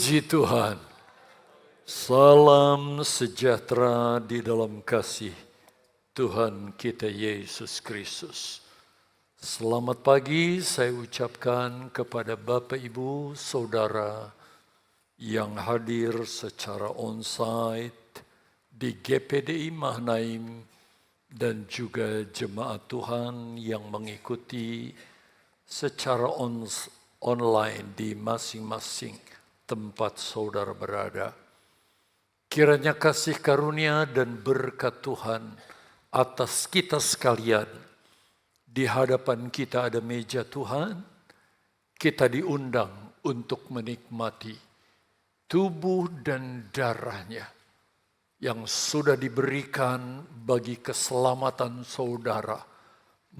Puji Tuhan. Salam sejahtera di dalam kasih Tuhan kita Yesus Kristus. Selamat pagi saya ucapkan kepada Bapak Ibu Saudara yang hadir secara onsite di GPDI Mahanaim dan juga jemaat Tuhan yang mengikuti secara online di masing-masing tempat saudara berada. Kiranya kasih karunia dan berkat Tuhan atas kita sekalian. Di hadapan kita ada meja Tuhan, kita diundang untuk menikmati tubuh dan darahnya yang sudah diberikan bagi keselamatan saudara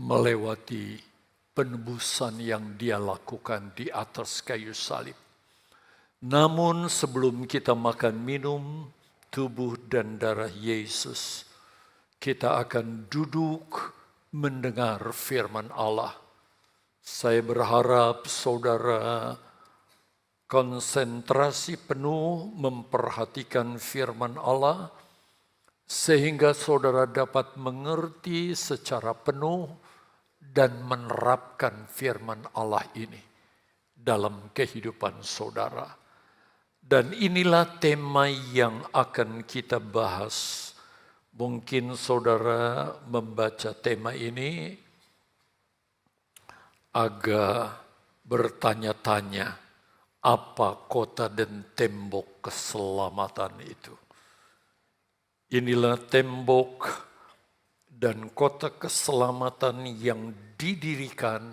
melewati penebusan yang Dia lakukan di atas kayu salib. Namun sebelum kita makan minum tubuh dan darah Yesus, kita akan duduk mendengar firman Allah. Saya berharap saudara konsentrasi penuh memperhatikan firman Allah, sehingga saudara dapat mengerti secara penuh dan menerapkan firman Allah ini dalam kehidupan saudara. Dan inilah tema yang akan kita bahas. Mungkin saudara membaca tema ini agak bertanya-tanya, apa kota dan tembok keselamatan itu? Inilah tembok dan kota keselamatan yang didirikan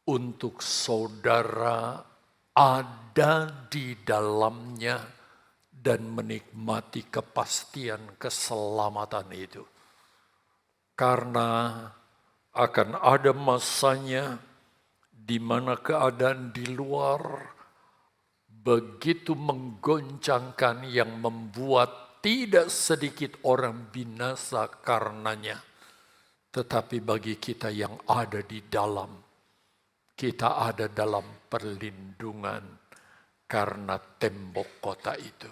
untuk saudara ada di dalamnya dan menikmati kepastian keselamatan itu. Karena akan ada masanya di mana keadaan di luar begitu menggoncangkan yang membuat tidak sedikit orang binasa karenanya. Tetapi bagi kita yang ada di dalam, kita ada dalam perlindungan karena tembok kota itu.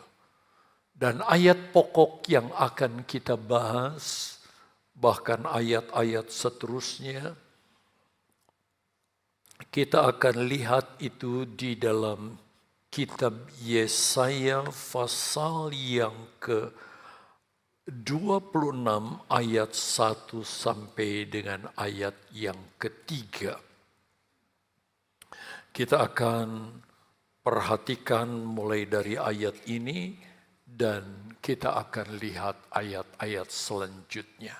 Dan ayat pokok yang akan kita bahas, bahkan ayat-ayat seterusnya, kita akan lihat itu di dalam kitab Yesaya pasal yang ke-26 ayat 1 sampai dengan ayat yang ketiga. Kita akan perhatikan mulai dari ayat ini dan kita akan lihat ayat-ayat selanjutnya.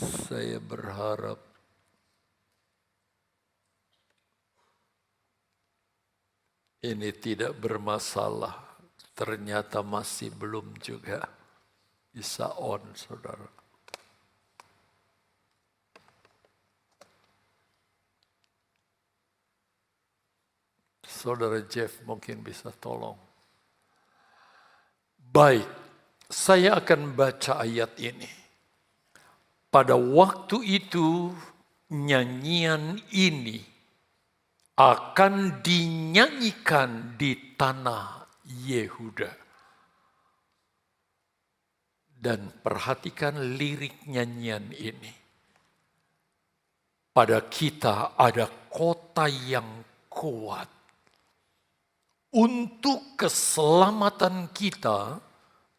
Saya berharap ini tidak bermasalah. Ternyata masih belum juga bisa on, saudara. Saudara Jeff mungkin bisa tolong. Baik, saya akan baca ayat ini. Pada waktu itu nyanyian ini akan dinyanyikan di tanah Yehuda. Dan perhatikan lirik nyanyian ini. Pada kita ada kota yang kuat. Untuk keselamatan kita,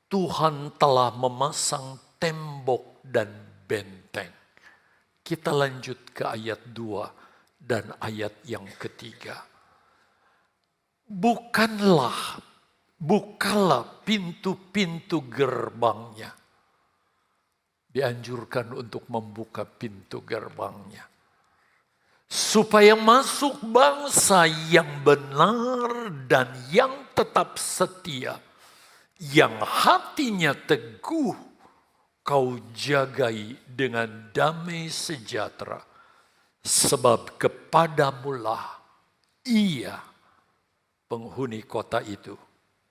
Tuhan telah memasang tembok dan benteng. Kita lanjut ke ayat 2 dan ayat yang ketiga. Bukalah pintu-pintu gerbangnya. Dianjurkan untuk membuka pintu gerbangnya. Supaya masuk bangsa yang benar dan yang tetap setia, yang hatinya teguh, kau jagai dengan damai sejahtera, sebab kepadamulah ia, penghuni kota itu,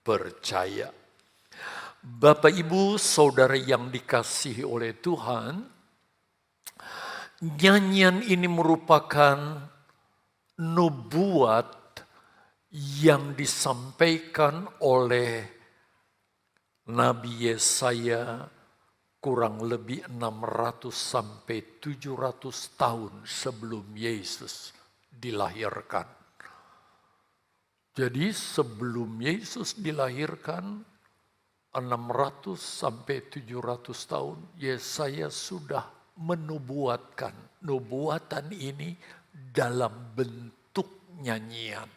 percaya. Bapak Ibu Saudara yang dikasihi oleh Tuhan, nyanyian ini merupakan nubuat yang disampaikan oleh Nabi Yesaya kurang lebih 600 sampai 700 tahun sebelum Yesus dilahirkan. Jadi sebelum Yesus dilahirkan 600 sampai 700 tahun Yesaya sudah menubuatkan. Nubuatan ini dalam bentuk nyanyian.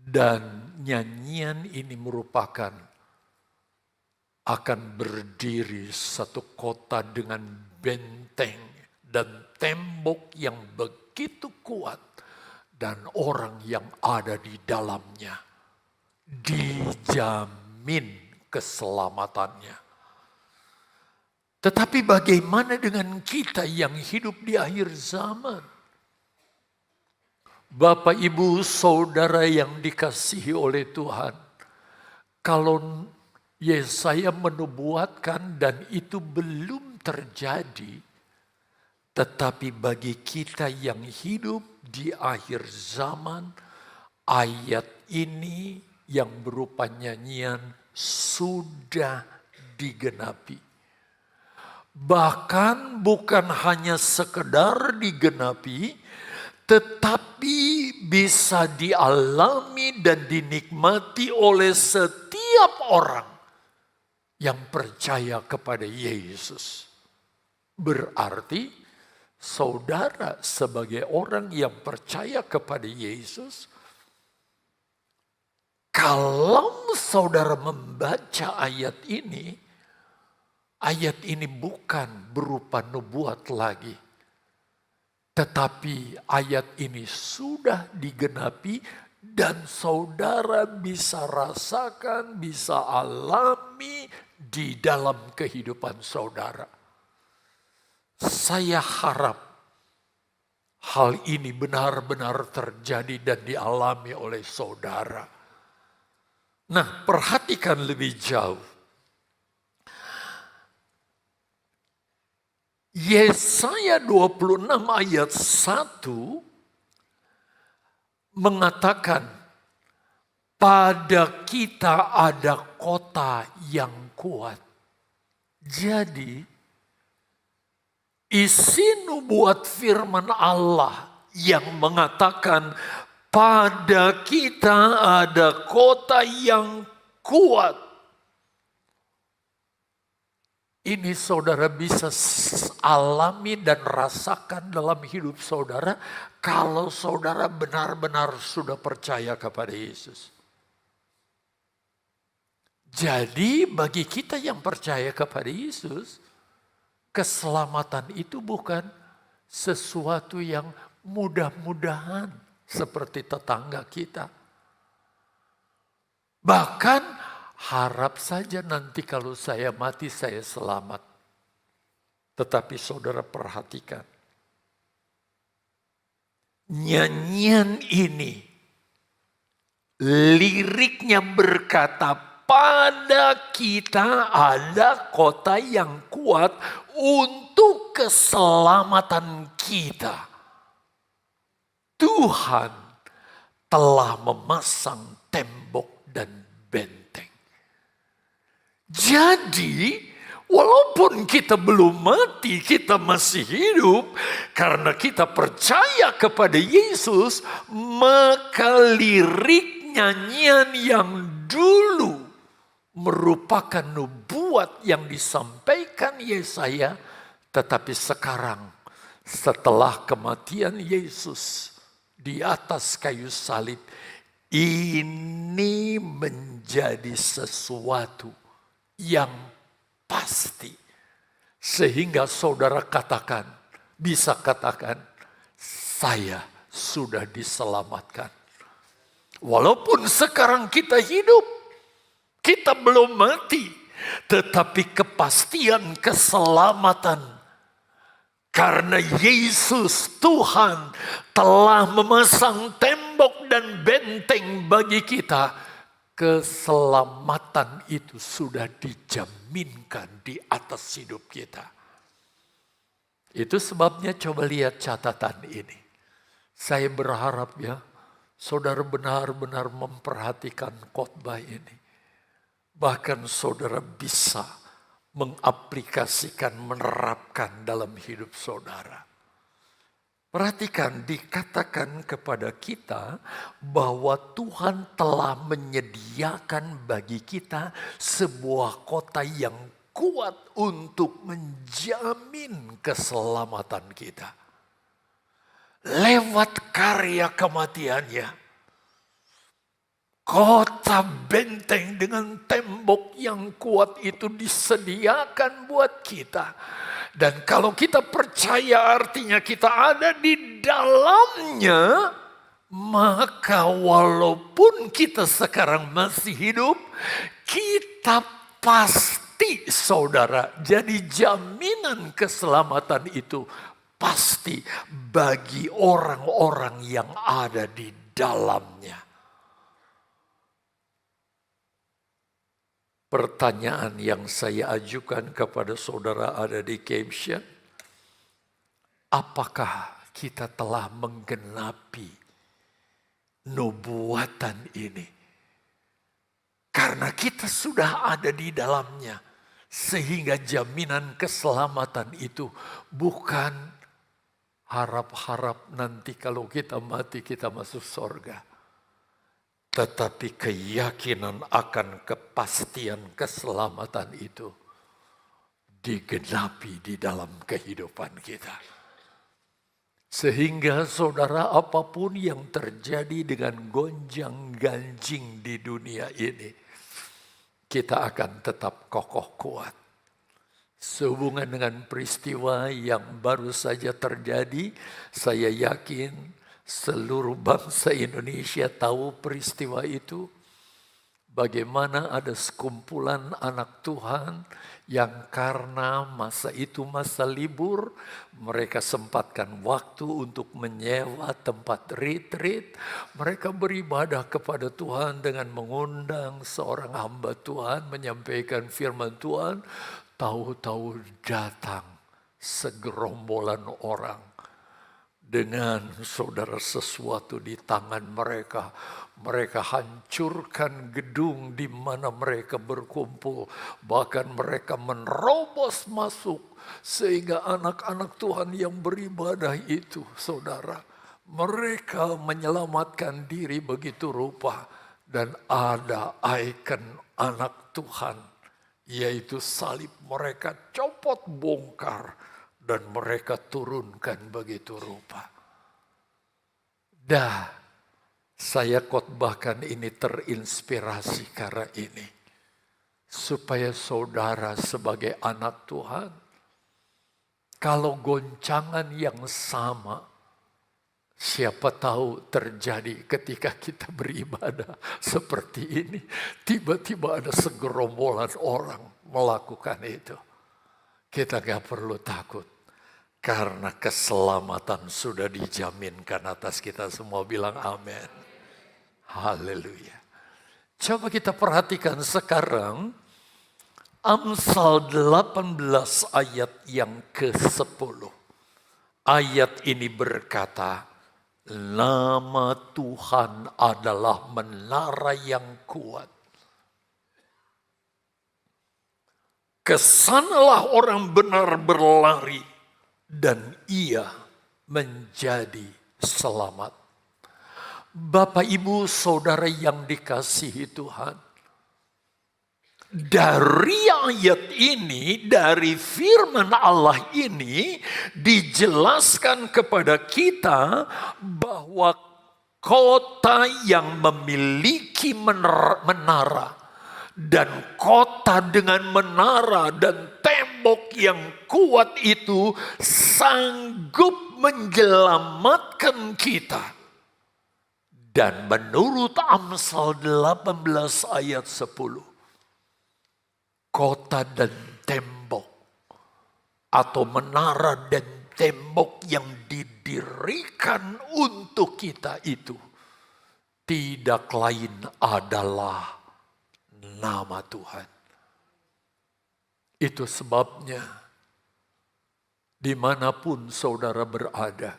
Dan nyanyian ini merupakan akan berdiri satu kota dengan benteng dan tembok yang begitu kuat dan orang yang ada di dalamnya dijamin keselamatannya. Tetapi bagaimana dengan kita yang hidup di akhir zaman? Bapak, Ibu, Saudara yang dikasihi oleh Tuhan, kalau Yesaya menubuatkan dan itu belum terjadi, tetapi bagi kita yang hidup di akhir zaman, ayat ini yang berupa nyanyian sudah digenapi. Bahkan bukan hanya sekedar digenapi, tetapi bisa dialami dan dinikmati oleh setiap orang yang percaya kepada Yesus. Berarti saudara sebagai orang yang percaya kepada Yesus, kalau saudara membaca ayat ini bukan berupa nubuat lagi. Tetapi ayat ini sudah digenapi dan saudara bisa rasakan, bisa alami di dalam kehidupan saudara. Saya harap hal ini benar-benar terjadi dan dialami oleh saudara. Nah, perhatikan lebih jauh. Yesaya 26 ayat 1 mengatakan, pada kita ada kota yang kuat. Jadi, isi nubuat firman Allah yang mengatakan, pada kita ada kota yang kuat. Ini saudara bisa alami dan rasakan dalam hidup saudara kalau saudara benar-benar sudah percaya kepada Yesus. Jadi bagi kita yang percaya kepada Yesus, keselamatan itu bukan sesuatu yang mudah-mudahan seperti tetangga kita. Bahkan harap saja nanti kalau saya mati saya selamat. Tetapi saudara perhatikan. Nyanyian ini, liriknya berkata, pada kita ada kota yang kuat untuk keselamatan kita. Tuhan telah memasang tembok dan benteng. Jadi, walaupun kita belum mati, kita masih hidup. Karena kita percaya kepada Yesus, maka lirik nyanyian yang dulu merupakan nubuat yang disampaikan Yesaya. Tetapi sekarang, setelah kematian Yesus di atas kayu salib, ini menjadi sesuatu yang pasti. Sehingga saudara bisa katakan, saya sudah diselamatkan. Walaupun sekarang kita hidup, kita belum mati. Tetapi kepastian keselamatan. Karena Yesus Tuhan telah memasang tembok dan benteng bagi kita. Keselamatan itu sudah dijaminkan di atas hidup kita. Itu sebabnya coba lihat catatan ini. Saya berharap ya, saudara benar-benar memperhatikan khotbah ini. Bahkan saudara bisa mengaplikasikan, menerapkan dalam hidup saudara. Perhatikan, dikatakan kepada kita bahwa Tuhan telah menyediakan bagi kita sebuah kota yang kuat untuk menjamin keselamatan kita. Lewat karya kematiannya. Kota benteng dengan tembok yang kuat itu disediakan buat kita. Dan kalau kita percaya artinya kita ada di dalamnya, maka walaupun kita sekarang masih hidup, kita pasti saudara. Jadi jaminan keselamatan itu pasti bagi orang-orang yang ada di dalamnya. Pertanyaan yang saya ajukan kepada saudara ada di caption. Apakah kita telah menggenapi nubuatan ini? Karena kita sudah ada di dalamnya. Sehingga jaminan keselamatan itu bukan harap-harap nanti kalau kita mati kita masuk surga. Tetapi keyakinan akan kepastian keselamatan itu digenapi di dalam kehidupan kita. Sehingga saudara, apapun yang terjadi dengan gonjang-ganjing di dunia ini, kita akan tetap kokoh kuat. Sehubungan dengan peristiwa yang baru saja terjadi, saya yakin seluruh bangsa Indonesia tahu peristiwa itu. Bagaimana ada sekumpulan anak Tuhan yang karena masa itu masa libur, mereka sempatkan waktu untuk menyewa tempat retreat. Mereka beribadah kepada Tuhan dengan mengundang seorang hamba Tuhan menyampaikan firman Tuhan. Tahu-tahu datang segerombolan orang dengan saudara sesuatu di tangan mereka. Mereka hancurkan gedung di mana mereka berkumpul. Bahkan mereka menerobos masuk. Sehingga anak-anak Tuhan yang beribadah itu, saudara, mereka menyelamatkan diri begitu rupa. Dan ada ikon anak Tuhan, yaitu salib, mereka copot bongkar. Dan mereka turunkan begitu rupa. Saya khotbahkan ini terinspirasi karena ini. Supaya saudara sebagai anak Tuhan, kalau goncangan yang sama, siapa tahu terjadi ketika kita beribadah seperti ini. Tiba-tiba ada segerombolan orang melakukan itu. Kita gak perlu takut. Karena keselamatan sudah dijaminkan atas kita semua. Bilang amin. Haleluya. Coba kita perhatikan sekarang. Amsal 18 ayat yang ke-10. Ayat ini berkata, nama Tuhan adalah menara yang kuat. Kesanalah orang benar berlari dan ia menjadi selamat. Bapak, Ibu, Saudara yang dikasihi Tuhan. Dari ayat ini, dari firman Allah ini dijelaskan kepada kita bahwa kota yang memiliki menara dan kota dengan menara dan tembok yang kuat itu sanggup menyelamatkan kita. Dan menurut Amsal 18 ayat 10, kota dan tembok atau menara dan tembok yang didirikan untuk kita itu tidak lain adalah nama Tuhan. Itu sebabnya dimanapun saudara berada,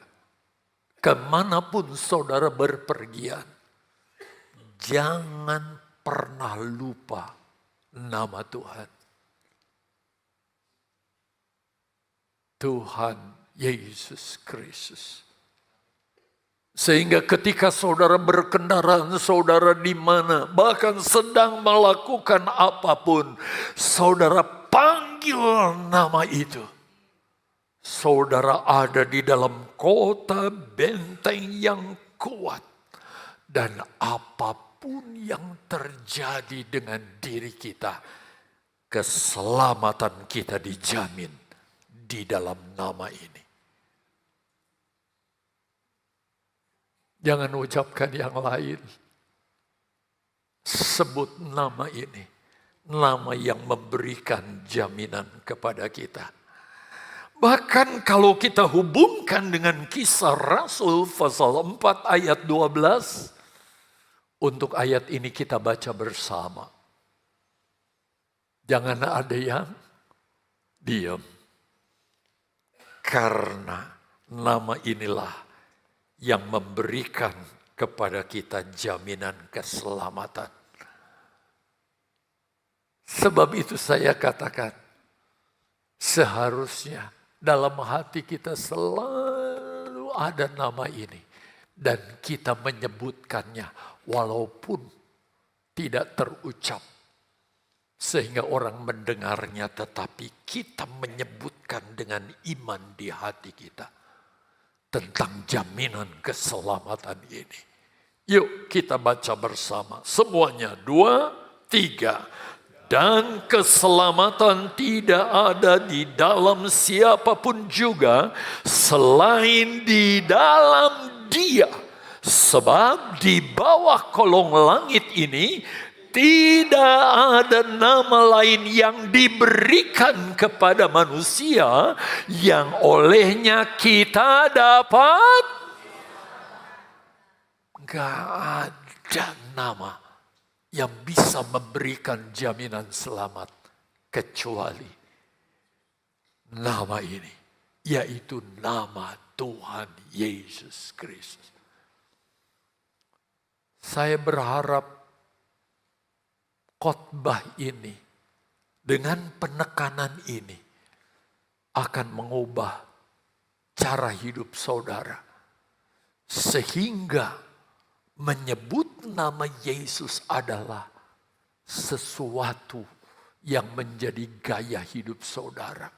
kemanapun saudara berpergian, jangan pernah lupa nama Tuhan. Tuhan Yesus Kristus. Sehingga ketika saudara berkendaraan, saudara di mana, bahkan sedang melakukan apapun, saudara panggil nama itu. Saudara ada di dalam kota benteng yang kuat. Dan apapun yang terjadi dengan diri kita, keselamatan kita dijamin di dalam nama ini. Jangan ucapkan yang lain. Sebut nama ini. Nama yang memberikan jaminan kepada kita. Bahkan kalau kita hubungkan dengan Kisah Rasul pasal 4 ayat 12. Untuk ayat ini kita baca bersama. Jangan ada yang diam. Karena nama inilah yang memberikan kepada kita jaminan keselamatan. Sebab itu saya katakan, seharusnya dalam hati kita selalu ada nama ini. Dan kita menyebutkannya walaupun tidak terucap. Sehingga orang mendengarnya, tetapi kita menyebutkan dengan iman di hati kita. Tentang jaminan keselamatan ini. Yuk kita baca bersama. Semuanya 2, 3. Dan keselamatan tidak ada di dalam siapapun juga selain di dalam Dia. Sebab di bawah kolong langit ini tidak ada nama lain yang diberikan kepada manusia yang olehnya kita dapat. Gak ada nama yang bisa memberikan jaminan selamat kecuali nama ini, yaitu nama Tuhan Yesus Kristus. Saya berharap khotbah ini dengan penekanan ini akan mengubah cara hidup saudara sehingga menyebut nama Yesus adalah sesuatu yang menjadi gaya hidup saudara.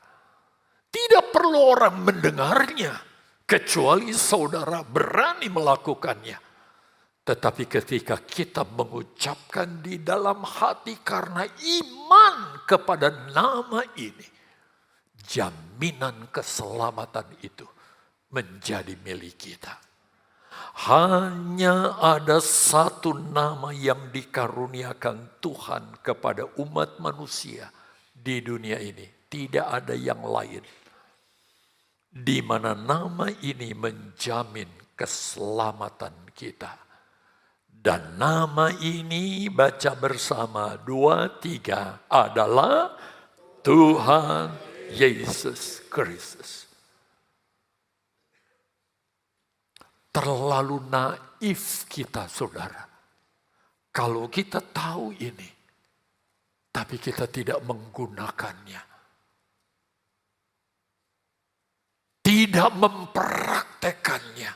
Tidak perlu orang mendengarnya, kecuali saudara berani melakukannya. Tetapi ketika kita mengucapkan di dalam hati karena iman kepada nama ini, jaminan keselamatan itu menjadi milik kita. Hanya ada satu nama yang dikaruniakan Tuhan kepada umat manusia di dunia ini. Tidak ada yang lain. Di mana nama ini menjamin keselamatan kita. Dan nama ini baca bersama 2, 3 adalah Tuhan Yesus Kristus. Terlalu naif kita saudara. Kalau kita tahu ini, tapi kita tidak menggunakannya. Tidak mempraktekannya.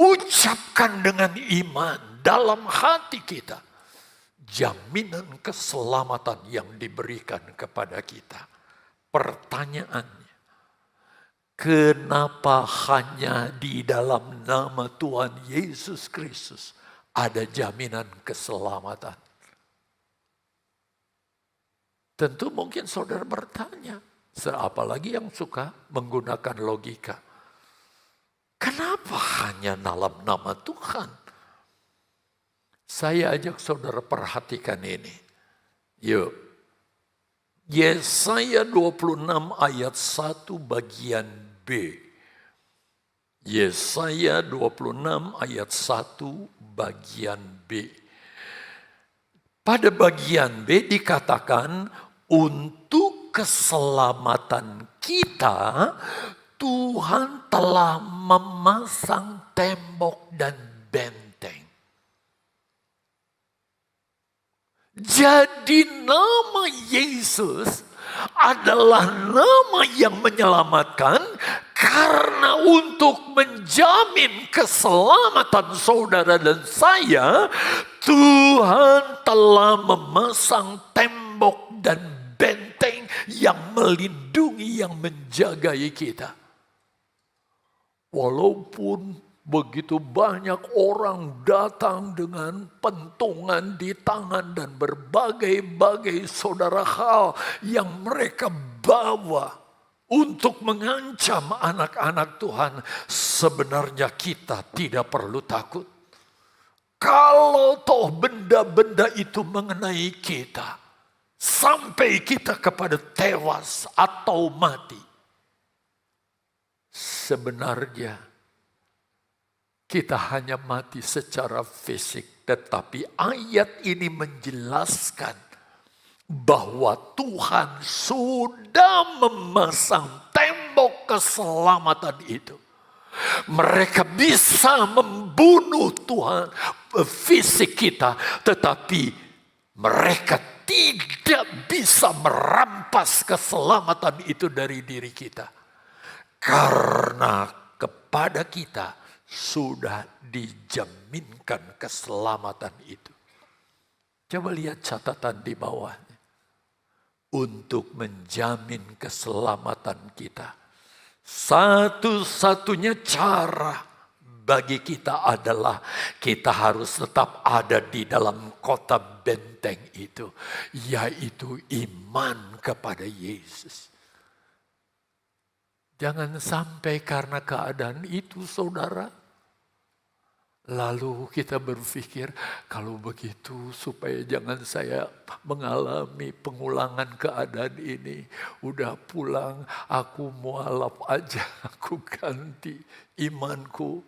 Ucapkan dengan iman dalam hati kita. Jaminan keselamatan yang diberikan kepada kita. Pertanyaannya. Kenapa hanya di dalam nama Tuhan Yesus Kristus ada jaminan keselamatan? Tentu mungkin saudara bertanya, apalagi yang suka menggunakan logika. Kenapa hanya dalam nama Tuhan? Saya ajak saudara perhatikan ini. Yuk. Yesaya 26 ayat 1 bagian B. Yesaya 26 ayat 1 bagian B. Pada bagian B dikatakan untuk keselamatan kita, Tuhan telah memasang tembok dan benteng. Jadi nama Yesus adalah nama yang menyelamatkan, karena untuk menjamin keselamatan saudara dan saya, Tuhan telah memasang tembok dan benteng yang melindungi, yang menjagai kita. Walaupun begitu banyak orang datang dengan pentungan di tangan dan berbagai-bagai saudara hal yang mereka bawa untuk mengancam anak-anak Tuhan, sebenarnya kita tidak perlu takut. Kalau toh benda-benda itu mengenai kita, sampai kita kepada tewas atau mati, sebenarnya kita hanya mati secara fisik. Tetapi ayat ini menjelaskan bahwa Tuhan sudah memasang tembok keselamatan itu. Mereka bisa membunuh Tuhan fisik kita, tetapi mereka tidak bisa merampas keselamatan itu dari diri kita. Karena kepada kita sudah dijaminkan keselamatan itu. Coba lihat catatan di bawahnya. Untuk menjamin keselamatan kita, satu-satunya cara bagi kita adalah kita harus tetap ada di dalam kota benteng itu, yaitu iman kepada Yesus. Jangan sampai karena keadaan itu, saudara, lalu kita berpikir, kalau begitu supaya jangan saya mengalami pengulangan keadaan ini. Udah pulang, aku mualaf aja, aku ganti imanku.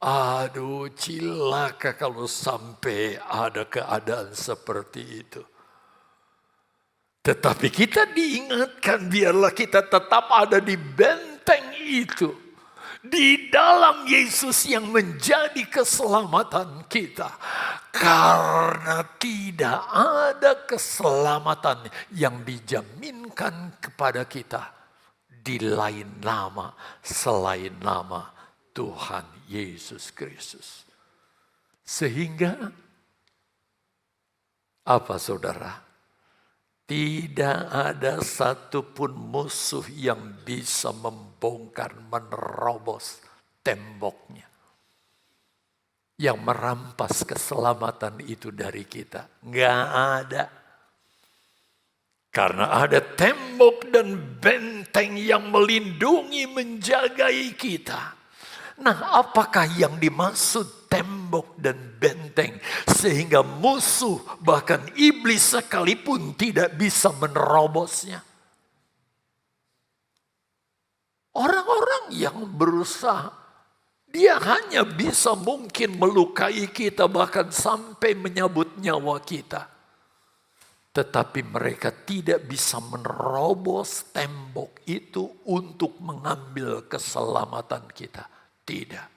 Aduh, cilaka kalau sampai ada keadaan seperti itu. Tetapi kita diingatkan, biarlah kita tetap ada di benteng itu. Di dalam Yesus yang menjadi keselamatan kita. Karena tidak ada keselamatan yang dijaminkan kepada kita di lain nama selain nama Tuhan Yesus Kristus. Sehingga apa, saudara? Tidak ada satupun musuh yang bisa membongkar, menerobos temboknya. Yang merampas keselamatan itu dari kita. Nggak ada. Karena ada tembok dan benteng yang melindungi, menjagai kita. Nah, apakah yang dimaksud tembok dan benteng? Sehingga musuh, bahkan iblis sekalipun tidak bisa menerobosnya. Orang-orang yang berusaha, dia hanya bisa mungkin melukai kita, bahkan sampai menyabut nyawa kita. Tetapi mereka tidak bisa menerobos tembok itu untuk mengambil keselamatan kita. Tidak.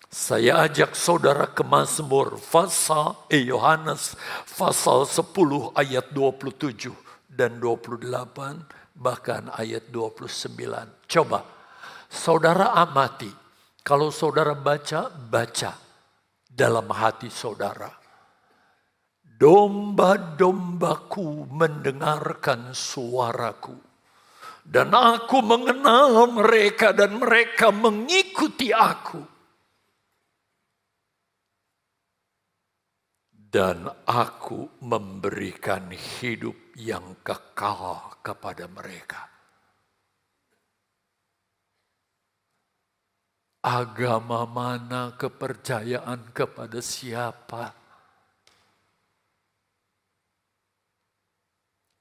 Saya ajak saudara ke Mazmur Yohanes pasal 10 ayat 27 dan 28 bahkan ayat 29. Coba saudara amati. Kalau saudara baca dalam hati saudara. Domba-dombaku mendengarkan suaraku. Dan aku mengenal mereka dan mereka mengikuti aku. Dan aku memberikan hidup yang kekal kepada mereka. Agama mana, kepercayaan kepada siapa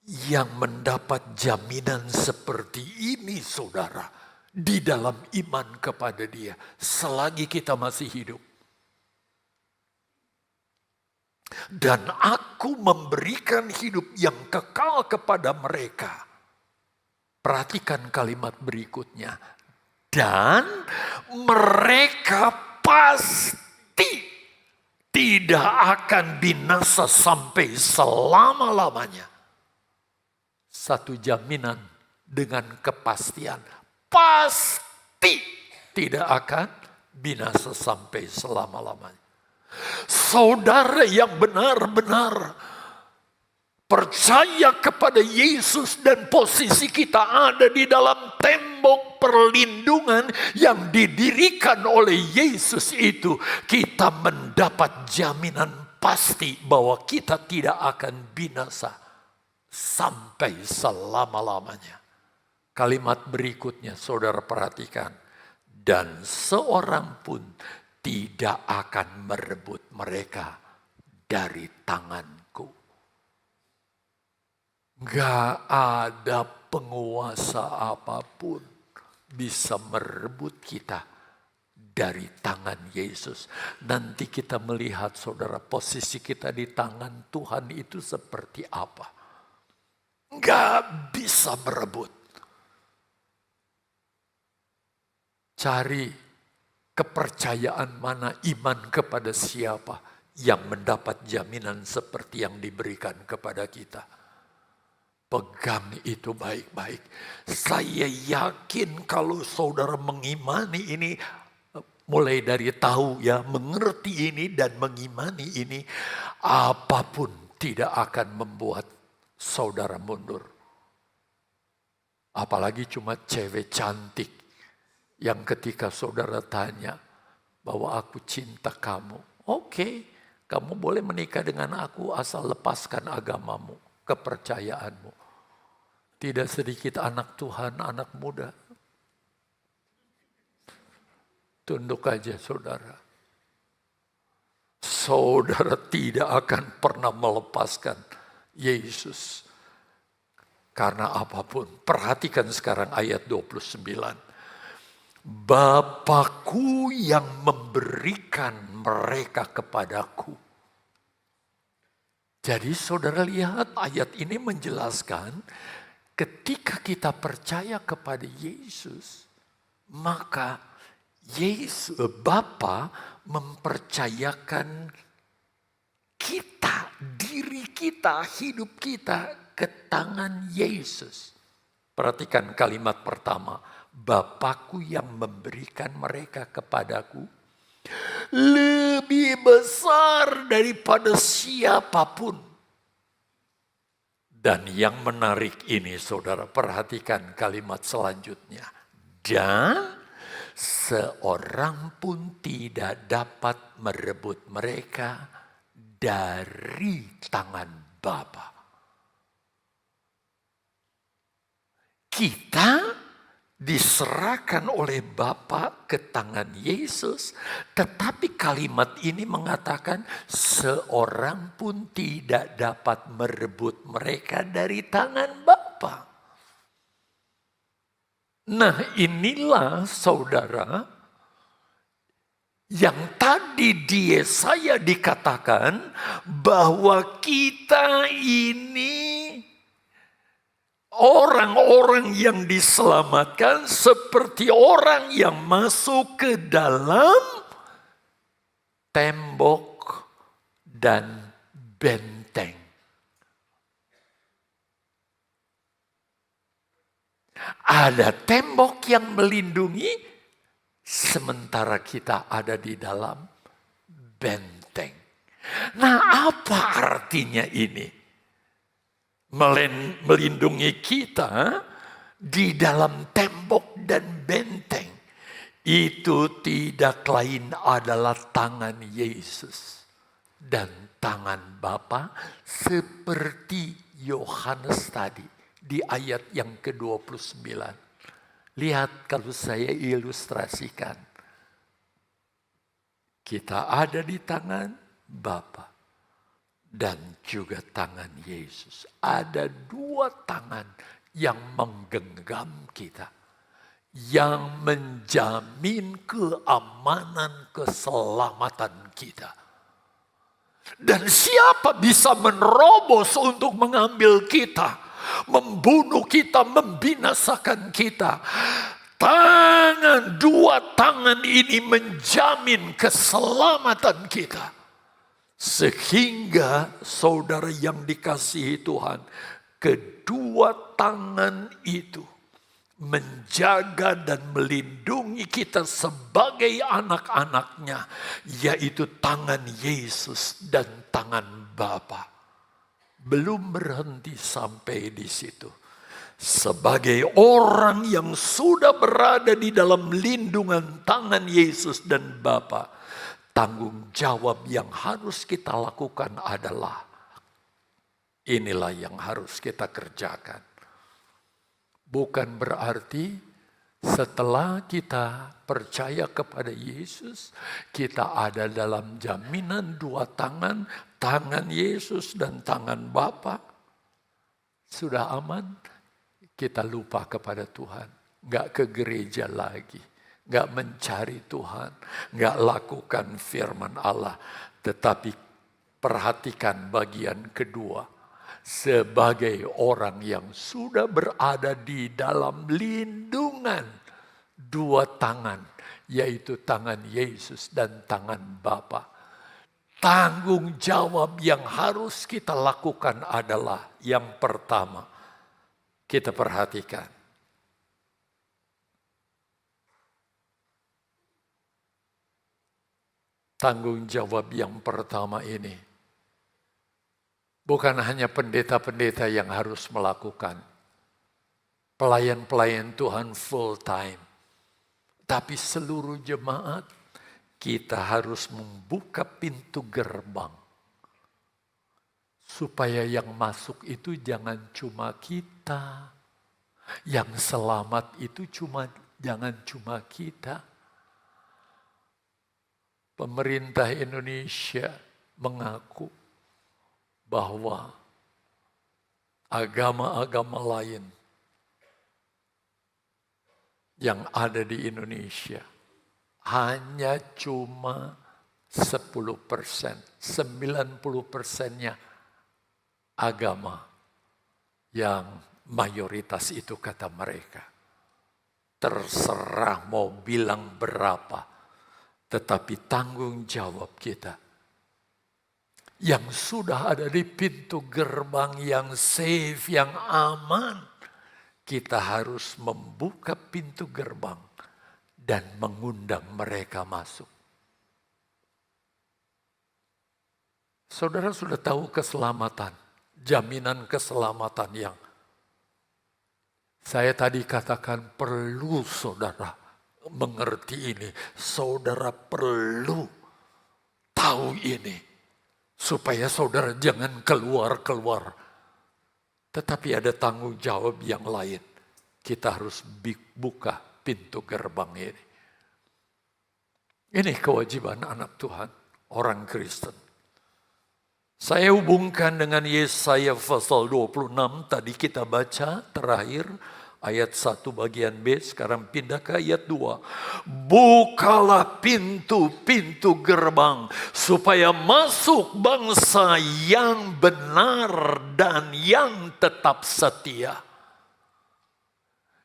yang mendapat jaminan seperti ini, saudara, di dalam iman kepada Dia selagi kita masih hidup? Dan aku memberikan hidup yang kekal kepada mereka. Perhatikan kalimat berikutnya. Dan mereka pasti tidak akan binasa sampai selama-lamanya. Satu jaminan dengan kepastian. Pasti tidak akan binasa sampai selama-lamanya. Saudara yang benar-benar percaya kepada Yesus dan posisi kita ada di dalam tembok perlindungan yang didirikan oleh Yesus itu, kita mendapat jaminan pasti bahwa kita tidak akan binasa sampai selama-lamanya. Kalimat berikutnya saudara perhatikan. Dan seorang pun tidak akan merebut mereka dari tanganku. Gak ada penguasa apapun bisa merebut kita dari tangan Yesus. Nanti kita melihat saudara posisi kita di tangan Tuhan itu seperti apa. Gak bisa merebut. Cari kepercayaan mana, iman kepada siapa yang mendapat jaminan seperti yang diberikan kepada kita. Pegang itu baik-baik. Saya yakin kalau saudara mengimani ini, mulai dari tahu ya, mengerti ini dan mengimani ini, apapun tidak akan membuat saudara mundur. Apalagi cuma cewek cantik yang ketika saudara tanya bahwa aku cinta kamu. Oke, kamu boleh menikah dengan aku asal lepaskan agamamu, kepercayaanmu. Tidak sedikit anak Tuhan, anak muda. Tunduk aja saudara. Saudara tidak akan pernah melepaskan Yesus. Karena apapun. Perhatikan sekarang ayat 29. Bapakku yang memberikan mereka kepadaku. Jadi saudara lihat ayat ini menjelaskan ketika kita percaya kepada Yesus, maka Yesus, Bapa mempercayakan kita, diri kita, hidup kita ke tangan Yesus. Perhatikan kalimat pertama. Bapakku yang memberikan mereka kepadaku lebih besar daripada siapapun. Dan yang menarik ini saudara, perhatikan kalimat selanjutnya. Dan seorang pun tidak dapat merebut mereka dari tangan Bapa. Kita diserahkan oleh Bapa ke tangan Yesus, tetapi kalimat ini mengatakan seorang pun tidak dapat merebut mereka dari tangan Bapa. Nah, inilah saudara yang tadi di Yesaya dikatakan bahwa kita ini orang-orang yang diselamatkan seperti orang yang masuk ke dalam tembok dan benteng. Ada tembok yang melindungi, sementara kita ada di dalam benteng. Nah, apa artinya ini? Melindungi kita di dalam tembok dan benteng. Itu tidak lain adalah tangan Yesus dan tangan Bapa seperti Yohanes tadi di ayat yang ke-29. Lihat kalau saya ilustrasikan. Kita ada di tangan Bapa dan juga tangan Yesus. Ada dua tangan yang menggenggam kita. Yang menjamin keamanan keselamatan kita. Dan siapa bisa menerobos untuk mengambil kita, membunuh kita, membinasakan kita? Dua tangan ini menjamin keselamatan kita. Sehingga saudara yang dikasihi Tuhan, kedua tangan itu menjaga dan melindungi kita sebagai anak-anaknya, yaitu tangan Yesus dan tangan Bapa. Belum berhenti sampai di situ. Sebagai orang yang sudah berada di dalam lindungan tangan Yesus dan Bapa, tanggung jawab yang harus kita lakukan adalah inilah yang harus kita kerjakan. Bukan berarti setelah kita percaya kepada Yesus, kita ada dalam jaminan dua tangan, tangan Yesus dan tangan Bapa. Sudah aman, kita lupa kepada Tuhan. Nggak ke gereja lagi, nggak mencari Tuhan, nggak lakukan firman Allah. Tetapi perhatikan bagian kedua. Sebagai orang yang sudah berada di dalam lindungan dua tangan, yaitu tangan Yesus dan tangan Bapa. Tanggung jawab yang harus kita lakukan adalah yang pertama, kita perhatikan. Tanggung jawab yang pertama ini bukan hanya pendeta-pendeta yang harus melakukan. Pelayan-pelayan Tuhan full time. Tapi seluruh jemaat, kita harus membuka pintu gerbang. Supaya yang masuk itu jangan cuma kita. Yang selamat itu jangan cuma kita. Pemerintah Indonesia mengaku bahwa agama-agama lain yang ada di Indonesia hanya cuma 10%, 90%-nya agama yang mayoritas itu kata mereka. Terserah mau bilang berapa, tetapi tanggung jawab kita yang sudah ada di pintu gerbang yang safe, yang aman. Kita harus membuka pintu gerbang dan mengundang mereka masuk. Saudara sudah tahu keselamatan, jaminan keselamatan yang saya tadi katakan perlu saudara mengerti ini. Saudara perlu tahu ini. Supaya saudara jangan keluar-keluar. Tetapi ada tanggung jawab yang lain. Kita harus buka pintu gerbang ini. Ini kewajiban anak Tuhan, orang Kristen. Saya hubungkan dengan Yesaya pasal 26, tadi kita baca terakhir. Ayat 1 bagian B, sekarang pindah ke ayat 2. Bukalah pintu-pintu gerbang, supaya masuk bangsa yang benar dan yang tetap setia.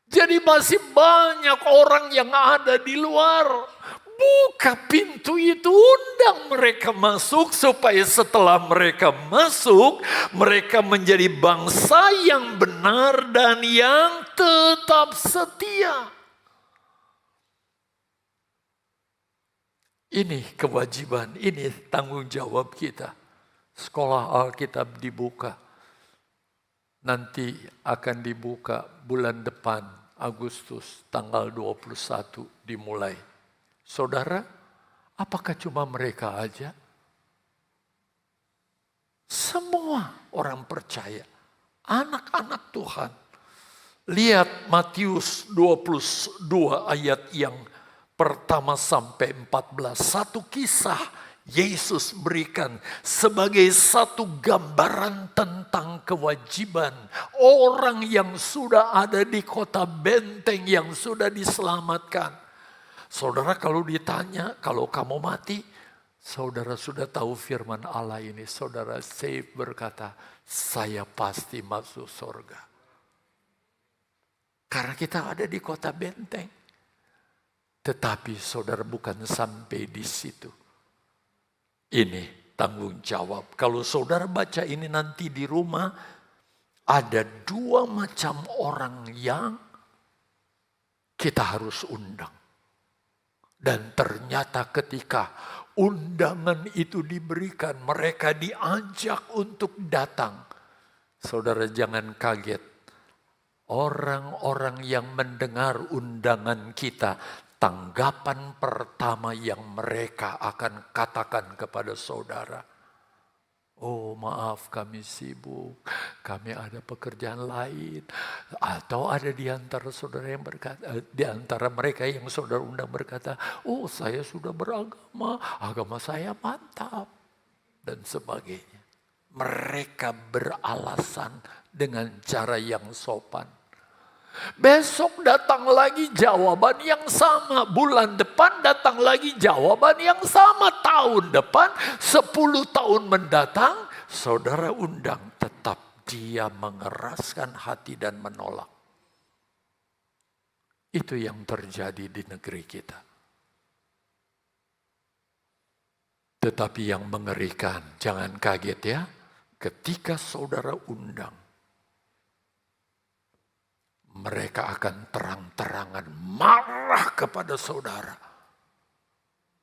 Jadi masih banyak orang yang ada di luar. Buka pintu itu, undang mereka masuk supaya setelah mereka masuk, mereka menjadi bangsa yang benar dan yang tetap setia. Ini kewajiban, ini tanggung jawab kita. Sekolah Alkitab dibuka. Nanti akan dibuka bulan depan, Agustus tanggal 21 dimulai. Saudara, apakah cuma mereka aja? Semua orang percaya, anak-anak Tuhan. Lihat Matius 22 ayat yang pertama sampai 14. Satu kisah Yesus berikan sebagai satu gambaran tentang kewajiban orang yang sudah ada di kota benteng yang sudah diselamatkan. Saudara, kalau ditanya, kalau kamu mati, Saudara sudah tahu firman Allah ini. Saudara Saif berkata, saya pasti masuk surga. Karena kita ada di kota benteng. Tetapi saudara bukan sampai di situ. Ini tanggung jawab. Kalau saudara baca ini nanti di rumah, ada 2 macam orang yang kita harus undang. Dan ternyata ketika undangan itu diberikan, mereka diajak untuk datang. Saudara jangan kaget. Orang-orang yang mendengar undangan kita, tanggapan pertama yang mereka akan katakan kepada saudara, oh maaf kami sibuk, kami ada pekerjaan lain. Atau ada di antara saudara yang berkata, di antara mereka yang saudara undang berkata, oh saya sudah beragama, agama saya mantap. Dan sebagainya. Mereka beralasan dengan cara yang sopan. Besok datang lagi jawaban yang sama. Bulan depan datang lagi jawaban yang sama. Tahun depan, 10 tahun mendatang, saudara undang. Tetap dia mengeraskan hati dan menolak. Itu yang terjadi di negeri kita. Tetapi yang mengerikan, jangan kaget ya. Ketika saudara undang, mereka akan terang-terangan marah kepada saudara.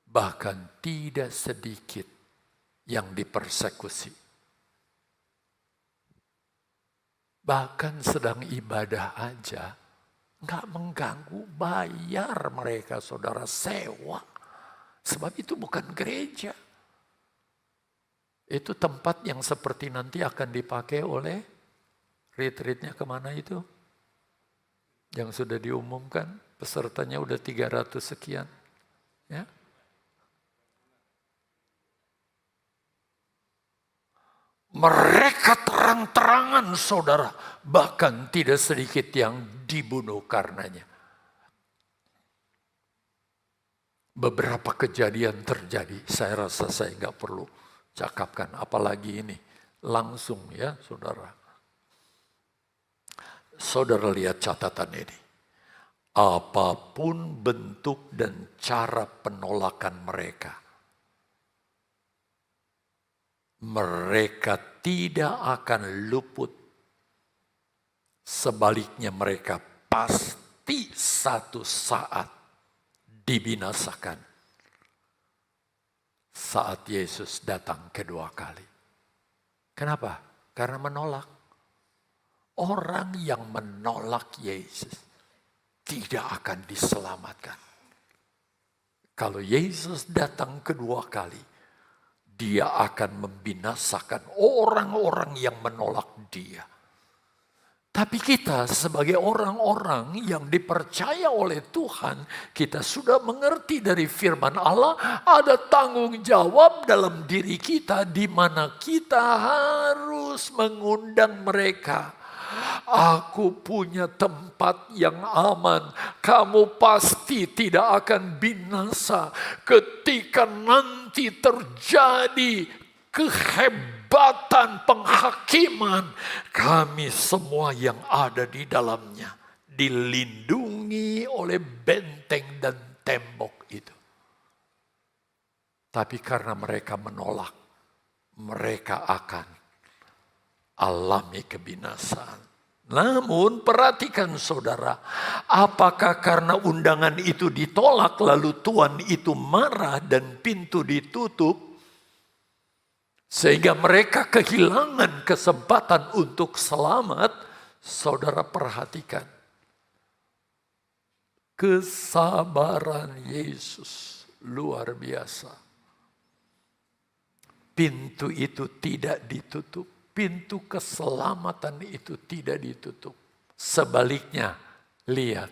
Bahkan tidak sedikit yang dipersekusi. Bahkan sedang ibadah aja, nggak mengganggu, bayar mereka saudara sewa. Sebab itu bukan gereja. Itu tempat yang seperti nanti akan dipakai oleh retreatnya kemana itu? Yang sudah diumumkan, pesertanya udah 300 sekian. Ya. Mereka terang-terangan saudara, bahkan tidak sedikit yang dibunuh karenanya. Beberapa kejadian terjadi, saya rasa saya nggak perlu cakapkan, apalagi ini langsung ya saudara. Saudara lihat catatan ini. Apapun bentuk dan cara penolakan mereka, mereka tidak akan luput. Sebaliknya mereka pasti satu saat dibinasakan. Saat Yesus datang kedua kali. Kenapa? Karena menolak. Orang yang menolak Yesus tidak akan diselamatkan. Kalau Yesus datang kedua kali, dia akan membinasakan orang-orang yang menolak dia. Tapi kita sebagai orang-orang yang dipercaya oleh Tuhan, kita sudah mengerti dari firman Allah, ada tanggung jawab dalam diri kita di mana kita harus mengundang mereka. Aku punya tempat yang aman, kamu pasti tidak akan binasa ketika nanti terjadi kehebatan penghakiman, kami semua yang ada di dalamnya dilindungi oleh benteng dan tembok itu. Tapi karena mereka menolak, mereka akan alami kebinasaan. Namun perhatikan saudara, apakah karena undangan itu ditolak lalu Tuhan itu marah dan pintu ditutup? Sehingga mereka kehilangan kesempatan untuk selamat. Saudara perhatikan. Kesabaran Yesus luar biasa. Pintu itu tidak ditutup. Pintu keselamatan itu tidak ditutup. Sebaliknya, lihat.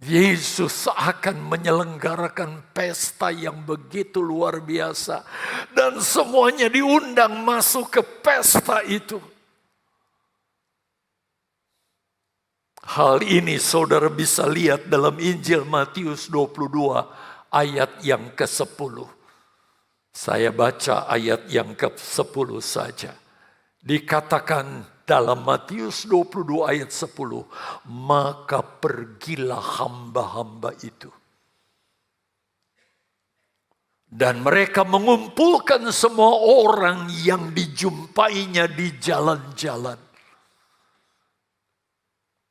Yesus akan menyelenggarakan pesta yang begitu luar biasa. Dan semuanya diundang masuk ke pesta itu. Hal ini saudara bisa lihat dalam Injil Matius 22 ayat yang ke-10. Saya baca ayat yang ke-10 saja. Dikatakan dalam Matius 22 ayat 10, maka pergilah hamba-hamba itu. Dan mereka mengumpulkan semua orang yang dijumpainya di jalan-jalan.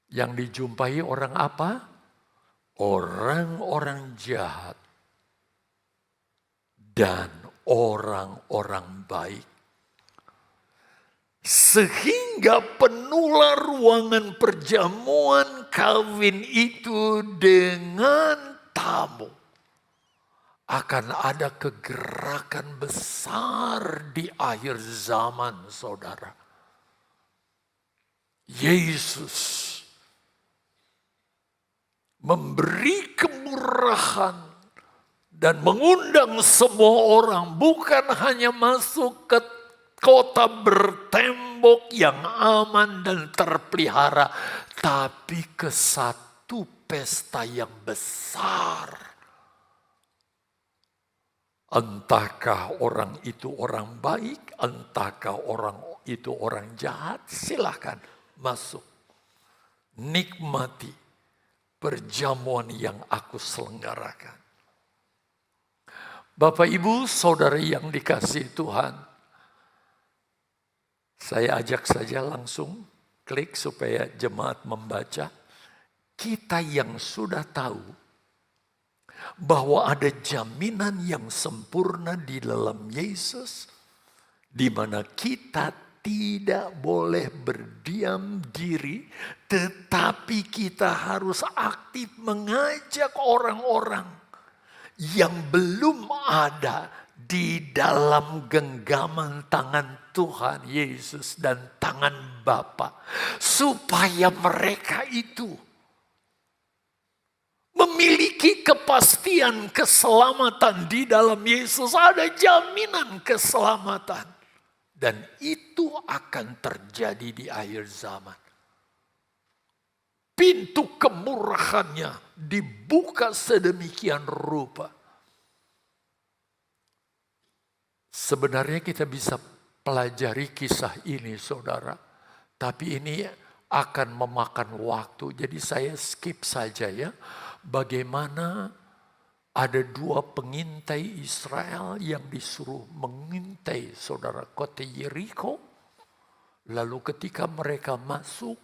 Yang dijumpai orang apa? Orang-orang jahat dan orang-orang baik. Sehingga penuhlah ruangan perjamuan kawin itu dengan tamu. Akan ada kegerakan besar di akhir zaman, saudara. Yesus memberi kemurahan dan mengundang semua orang, bukan hanya masuk ke kota bertembok yang aman dan terpelihara, tapi ke satu pesta yang besar. Entahkah orang itu orang baik, entahkah orang itu orang jahat, silakan masuk. Nikmati perjamuan yang aku selenggarakan. Bapak, Ibu, Saudara yang dikasihi Tuhan, saya ajak saja langsung klik supaya jemaat membaca. Kita yang sudah tahu bahwa ada jaminan yang sempurna di dalam Yesus, di mana kita tidak boleh berdiam diri, tetapi kita harus aktif mengajak orang-orang yang belum ada di dalam genggaman tangan Tuhan Yesus dan tangan Bapa, supaya mereka itu memiliki kepastian keselamatan di dalam Yesus. Ada jaminan keselamatan. Dan itu akan terjadi di akhir zaman. Pintu kemurahannya dibuka sedemikian rupa. Sebenarnya kita bisa pelajari kisah ini, saudara. Tapi ini akan memakan waktu. Jadi saya skip saja ya. Bagaimana ada dua pengintai Israel yang disuruh mengintai saudara kota Yeriko. Lalu ketika mereka masuk,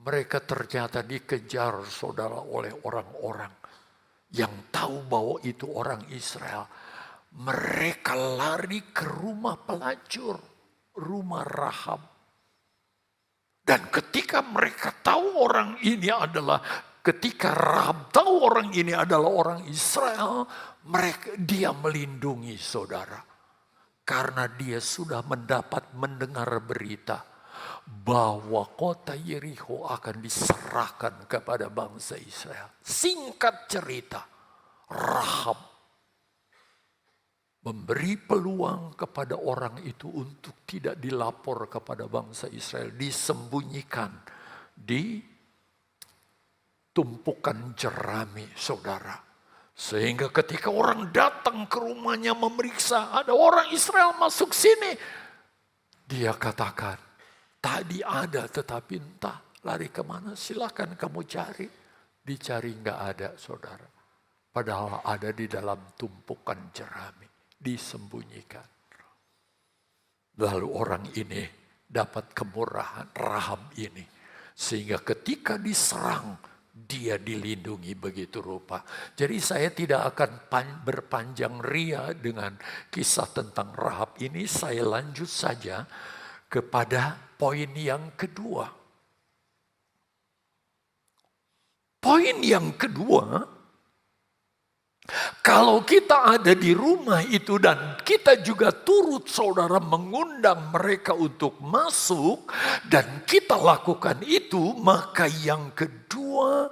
mereka ternyata dikejar saudara oleh orang-orang yang tahu bahwa itu orang Israel. Mereka lari ke rumah pelacur, rumah Rahab. Dan ketika mereka tahu orang ini adalah Ketika Rahab tahu orang ini adalah orang Israel, dia melindungi saudara. Karena dia sudah mendengar berita bahwa kota Yeriko akan diserahkan kepada bangsa Israel. Singkat cerita, Rahab memberi peluang kepada orang itu untuk tidak dilapor kepada bangsa Israel. Disembunyikan di tumpukan jerami, saudara. Sehingga ketika orang datang ke rumahnya memeriksa, ada orang Israel masuk sini. Dia katakan, tadi ada tetapi entah lari kemana, silakan kamu cari. Dicari enggak ada, saudara. Padahal ada di dalam tumpukan jerami, disembunyikan. Lalu orang ini dapat kemurahan Rahab ini. Sehingga ketika diserang, dia dilindungi begitu rupa. Jadi saya tidak akan berpanjang ria dengan kisah tentang Rahab ini. Saya lanjut saja kepada poin yang kedua. Poin yang kedua, kalau kita ada di rumah itu dan kita juga turut saudara mengundang mereka untuk masuk dan kita lakukan itu, maka yang kedua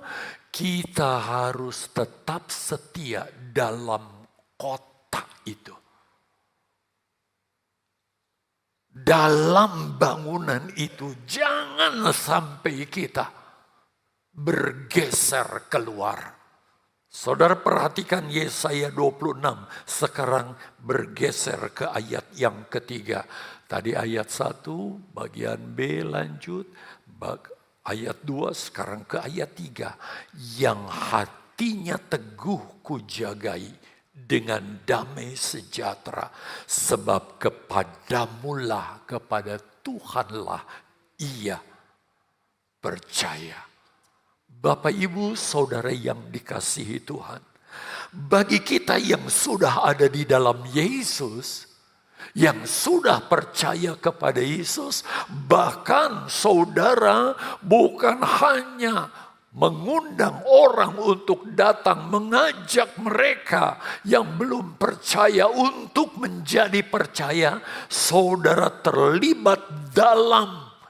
kita harus tetap setia dalam kota itu. Dalam bangunan itu jangan sampai kita bergeser keluar. Saudara perhatikan Yesaya 26, sekarang bergeser ke ayat yang ketiga. Tadi ayat 1, bagian B lanjut, ayat 2, sekarang ke ayat 3. Yang hatinya teguh kujagai dengan damai sejahtera, sebab kepadamulah, kepada Tuhanlah ia percaya. Bapak, Ibu, Saudara yang dikasihi Tuhan. Bagi kita yang sudah ada di dalam Yesus, yang sudah percaya kepada Yesus, bahkan saudara bukan hanya mengundang orang untuk datang, mengajak mereka yang belum percaya untuk menjadi percaya, saudara terlibat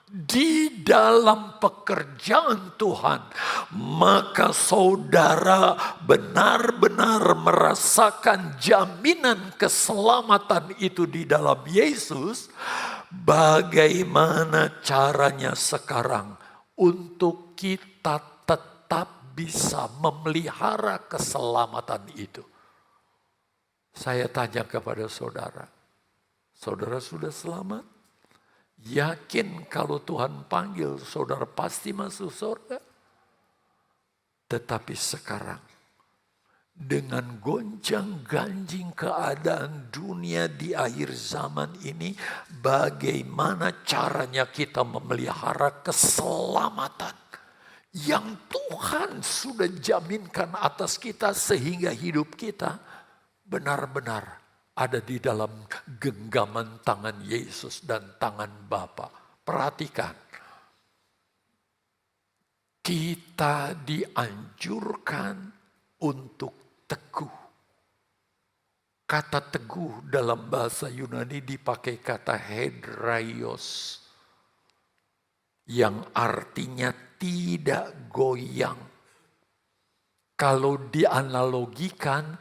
di dalam pekerjaan Tuhan, maka saudara benar-benar merasakan jaminan keselamatan itu di dalam Yesus. Bagaimana caranya sekarang untuk kita tetap bisa memelihara keselamatan itu? Saya tanya kepada saudara, saudara sudah selamat? Yakin kalau Tuhan panggil, saudara pasti masuk surga? Tetapi sekarang, dengan gonjang-ganjing keadaan dunia di akhir zaman ini, bagaimana caranya kita memelihara keselamatan yang Tuhan sudah jaminkan atas kita, sehingga hidup kita benar-benar ada di dalam genggaman tangan Yesus dan tangan Bapa. Perhatikan, kita dianjurkan untuk teguh. Kata teguh dalam bahasa Yunani dipakai kata hedraios, yang artinya tidak goyang. Kalau dianalogikan,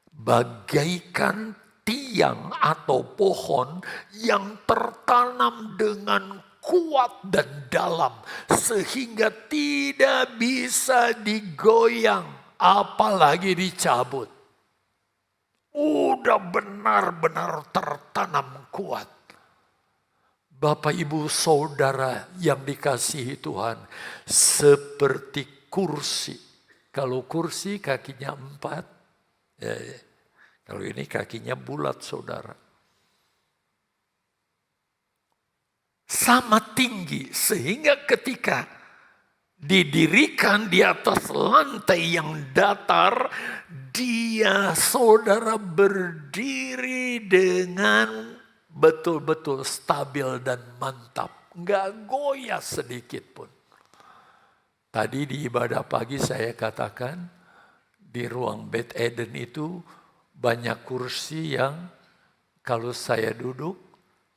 bagaikan tiang atau pohon yang tertanam dengan kuat dan dalam, sehingga tidak bisa digoyang, apalagi dicabut. Udah benar-benar tertanam kuat. Bapak, Ibu, Saudara yang dikasihi Tuhan, seperti kursi. Kalau kursi kakinya 4, ya. Kalau ini kakinya bulat, saudara. Sama tinggi, sehingga ketika didirikan di atas lantai yang datar, dia, saudara, berdiri dengan betul-betul stabil dan mantap. Nggak goyah sedikit pun. Tadi di ibadah pagi saya katakan, di ruang Beth Eden itu banyak kursi yang kalau saya duduk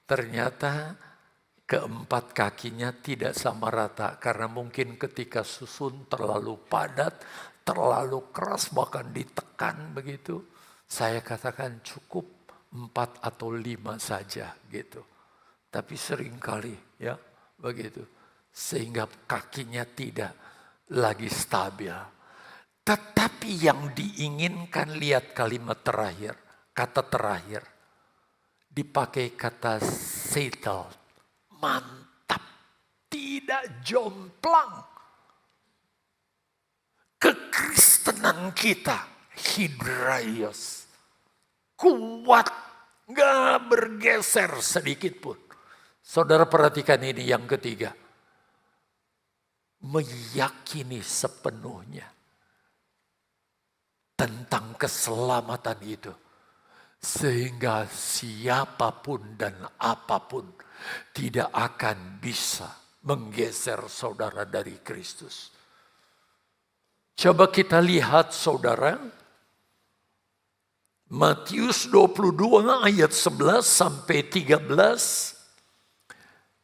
ternyata keempat kakinya tidak sama rata. Karena mungkin ketika susun terlalu padat, terlalu keras, bahkan ditekan begitu. Saya katakan cukup 4 atau 5 saja gitu. Tapi seringkali ya begitu. Sehingga kakinya tidak lagi stabil. Tetapi yang diinginkan, lihat kalimat terakhir, kata terakhir. Dipakai kata settled, mantap, tidak jomplang. Kekristenan kita, hidraios, kuat, gak bergeser sedikit pun. Saudara perhatikan ini yang ketiga. Meyakini sepenuhnya tentang keselamatan itu. Sehingga siapapun dan apapun tidak akan bisa menggeser saudara dari Kristus. Coba kita lihat saudara. Matius 22 ayat 11 sampai 13.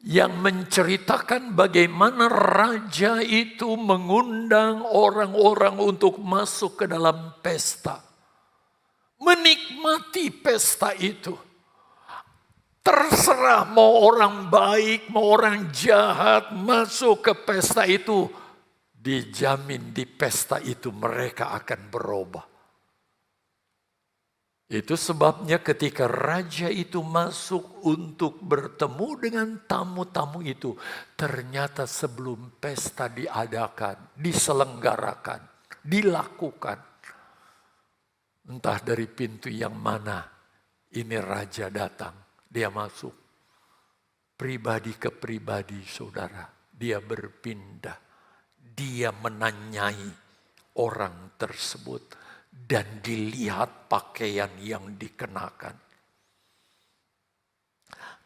Yang menceritakan bagaimana raja itu mengundang orang-orang untuk masuk ke dalam pesta. Menikmati pesta itu. Terserah mau orang baik, mau orang jahat masuk ke pesta itu. dijamin di pesta itu mereka akan berubah. Itu sebabnya ketika raja itu masuk untuk bertemu dengan tamu-tamu itu, ternyata sebelum pesta diadakan, diselenggarakan, dilakukan, entah dari pintu yang mana, ini raja datang, dia masuk. Pribadi ke pribadi, saudara, dia berpindah, dia menanyai orang tersebut. Dan dilihat pakaian yang dikenakan.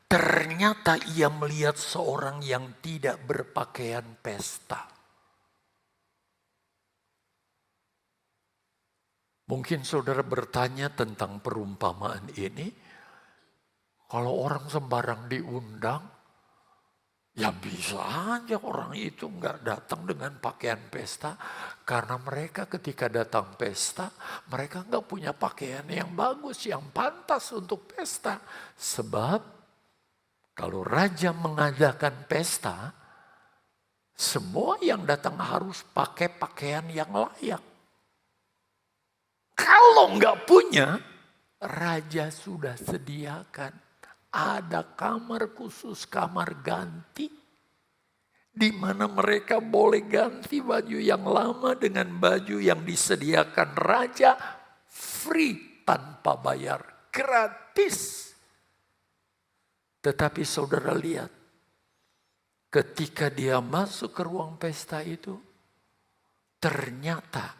Ternyata ia melihat seorang yang tidak berpakaian pesta. Mungkin saudara bertanya tentang perumpamaan ini. Kalau orang sembarang diundang, ya bisa aja orang itu nggak datang dengan pakaian pesta. Karena mereka ketika datang pesta, mereka nggak punya pakaian yang bagus, yang pantas untuk pesta. Sebab kalau raja mengadakan pesta, semua yang datang harus pakai pakaian yang layak. Kalau nggak punya, raja sudah sediakan. Ada kamar khusus, kamar ganti. Di mana mereka boleh ganti baju yang lama dengan baju yang disediakan raja. Free, tanpa bayar, gratis. Tetapi saudara lihat, ketika dia masuk ke ruang pesta itu, ternyata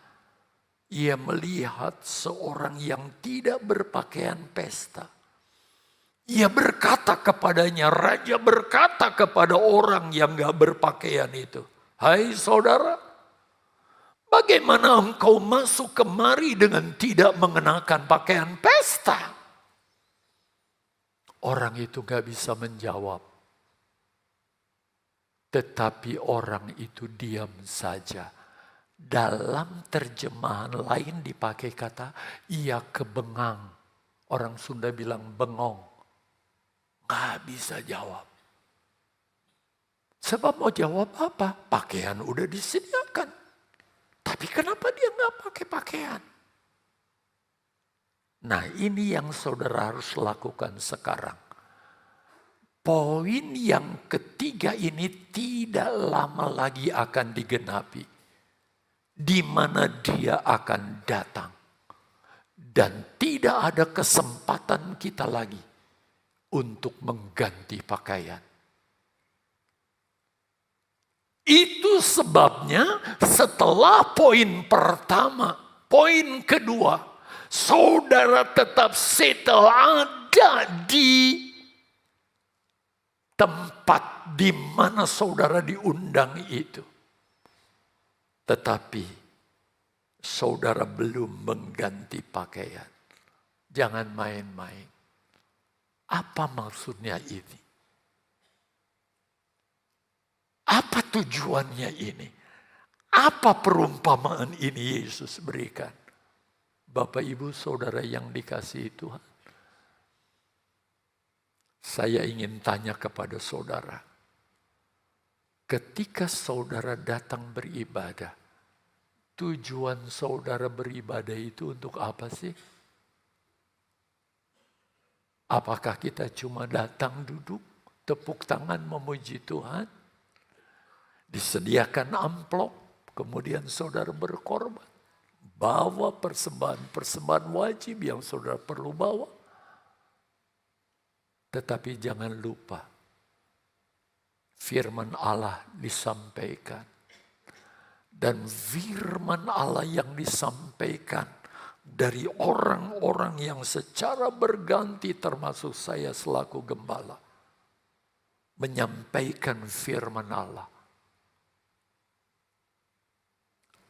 ia melihat seorang yang tidak berpakaian pesta. Ia berkata kepadanya, raja berkata kepada orang yang gak berpakaian itu. Hai saudara, bagaimana engkau masuk kemari dengan tidak mengenakan pakaian pesta? Orang itu gak bisa menjawab. Tetapi orang itu diam saja. Dalam terjemahan lain dipakai kata, ia kebengang. Orang Sunda bilang bengong. Gak bisa jawab. Sebab mau jawab apa? Pakaian udah disediakan. Tapi kenapa dia gak pakai pakaian? Nah ini yang saudara harus lakukan sekarang. Poin yang ketiga ini tidak lama lagi akan digenapi. Di mana dia akan datang. Dan tidak ada kesempatan kita lagi untuk mengganti pakaian. Itu sebabnya setelah poin pertama, poin kedua, saudara tetap settle ada di tempat di mana saudara diundang itu. Tetapi saudara belum mengganti pakaian. Jangan main-main. Apa maksudnya ini? Apa tujuannya ini? Apa perumpamaan ini Yesus berikan? Bapak Ibu Saudara yang dikasihi Tuhan. Saya ingin tanya kepada saudara. Ketika saudara datang beribadah, tujuan saudara beribadah itu untuk apa sih? Apakah kita cuma datang duduk, tepuk tangan memuji Tuhan? Disediakan amplop, kemudian saudara berkorban. Bawa persembahan wajib yang saudara perlu bawa. Tetapi jangan lupa, firman Allah disampaikan. Dan firman Allah yang disampaikan dari orang-orang yang secara berganti termasuk saya selaku gembala. Menyampaikan firman Allah.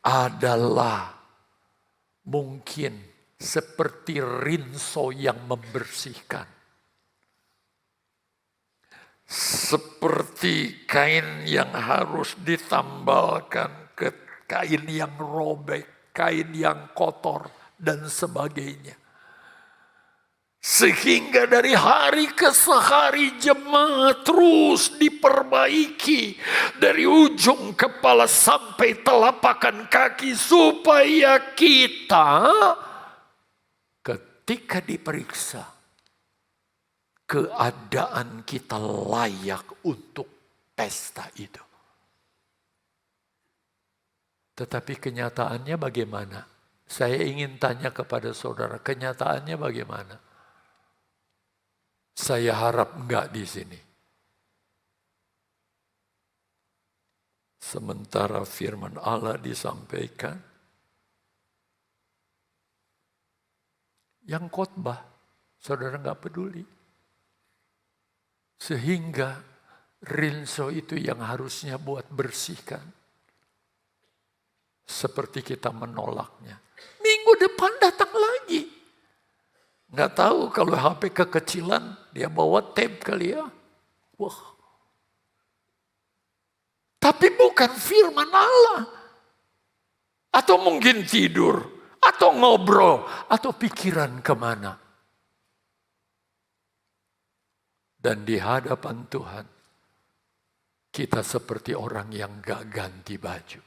Adalah mungkin seperti rinso yang membersihkan. Seperti kain yang harus ditambalkan ke kain yang robek, kain yang kotor. Dan sebagainya. Sehingga dari hari ke hari, jemaat terus diperbaiki dari ujung kepala sampai telapak kaki supaya kita ketika diperiksa keadaan kita layak untuk pesta itu. Tetapi kenyataannya bagaimana? Saya ingin tanya kepada saudara, kenyataannya bagaimana? Saya harap enggak di sini. Sementara firman Allah disampaikan, yang khotbah, saudara enggak peduli. Sehingga rinso itu yang harusnya buat bersihkan. Seperti kita menolaknya. Minggu depan datang lagi. Nggak tahu kalau HP kekecilan, dia bawa tape kali ya. Wah. Tapi bukan firman Allah. Atau mungkin tidur. Atau ngobrol. Atau pikiran kemana. Dan di hadapan Tuhan, kita seperti orang yang gak ganti baju.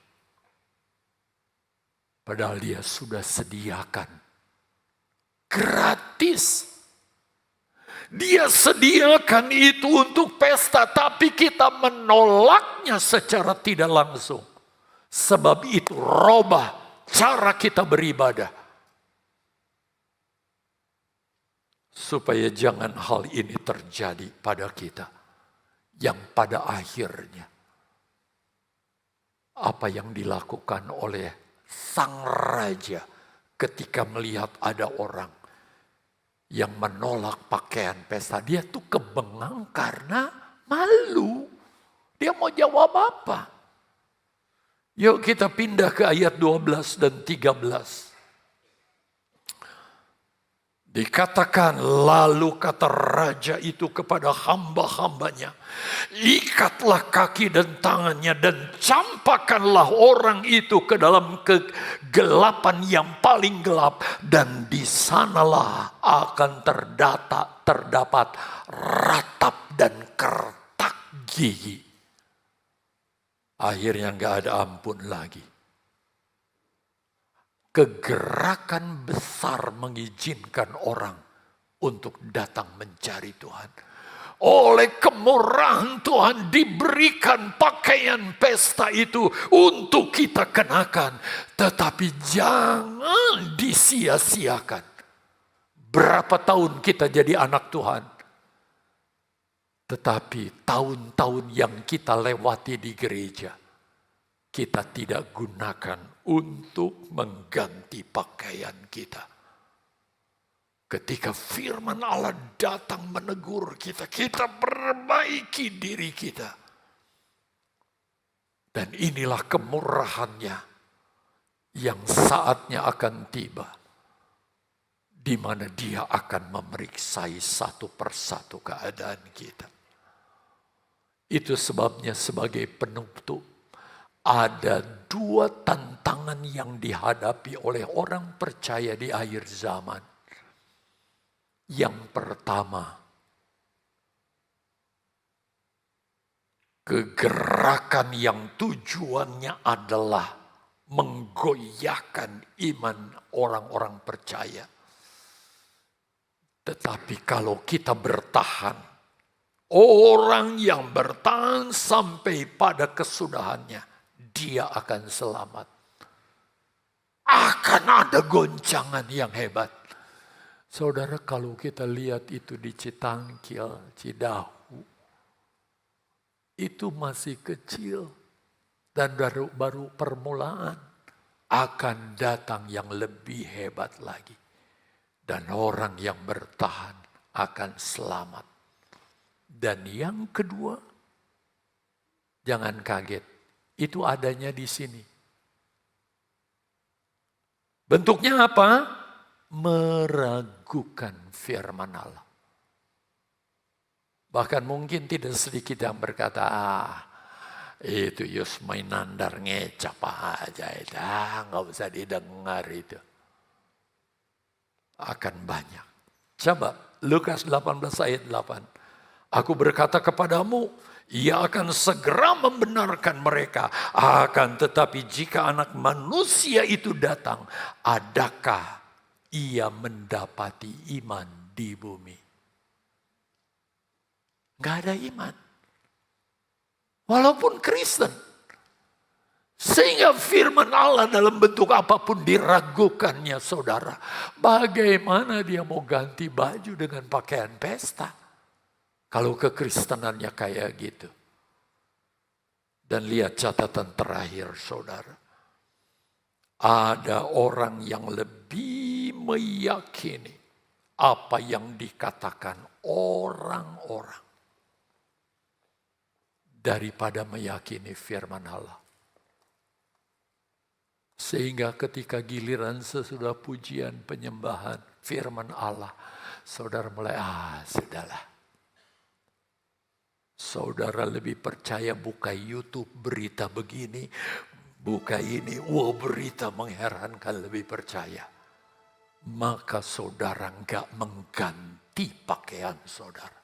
Padahal dia sudah sediakan. Gratis. Dia sediakan itu untuk pesta, tapi kita menolaknya secara tidak langsung. Sebab itu robah cara kita beribadah. Supaya jangan hal ini terjadi pada kita. Yang pada akhirnya, apa yang dilakukan oleh sang raja ketika melihat ada orang yang menolak pakaian pesta. Dia tuh kebengang karena malu. Dia mau jawab apa? Yuk kita pindah ke ayat 12 dan 13. Dikatakan lalu kata raja itu kepada hamba-hambanya. Ikatlah kaki dan tangannya dan campakkanlah orang itu ke dalam kegelapan yang paling gelap. Dan di sanalah akan terdapat ratap dan kertak gigi. Akhirnya gak ada ampun lagi. Kegerakan besar mengizinkan orang untuk datang mencari Tuhan. Oleh kemurahan Tuhan diberikan pakaian pesta itu untuk kita kenakan. Tetapi jangan disia-siakan. Berapa tahun kita jadi anak Tuhan. Tetapi tahun-tahun yang kita lewati di gereja, kita tidak gunakan untuk mengganti pakaian kita. Ketika firman Allah datang menegur kita, kita perbaiki diri kita. Dan inilah kemurahannya yang saatnya akan tiba, di mana Dia akan memeriksai satu persatu keadaan kita. Itu sebabnya sebagai penutup, ada dua tantangan yang dihadapi oleh orang percaya di akhir zaman. Yang pertama, kegerakan yang tujuannya adalah menggoyahkan iman orang-orang percaya. Tetapi kalau kita bertahan, orang yang bertahan sampai pada kesudahannya, dia akan selamat. Akan ada goncangan yang hebat. Saudara, kalau kita lihat itu di Citangkil, Cidahu, itu masih kecil dan baru permulaan. Akan datang yang lebih hebat lagi. Dan orang yang bertahan akan selamat. Dan yang kedua, jangan kaget. Itu adanya di sini. Bentuknya apa? Meragukan firman Allah. Bahkan mungkin tidak sedikit yang berkata, itu Yus mainandar ngecap aja. Nggak usah didengar itu. Akan banyak. Coba Lukas 18 ayat 8. Aku berkata kepadamu, ia akan segera membenarkan mereka. Akan tetapi jika anak manusia itu datang, adakah ia mendapati iman di bumi? Gak ada iman. Walaupun Kristen. Sehingga firman Allah dalam bentuk apapun diragukannya saudara. Bagaimana dia mau ganti baju dengan pakaian pesta? Kalau kekristenannya kayak gitu. Dan lihat catatan terakhir saudara. Ada orang yang lebih meyakini apa yang dikatakan orang-orang. Daripada meyakini firman Allah. Sehingga ketika giliran sesudah pujian penyembahan firman Allah. Saudara mulai, sudahlah. Saudara lebih percaya buka YouTube berita begini. Buka ini, berita mengherankan, lebih percaya. Maka saudara enggak mengganti pakaian saudara.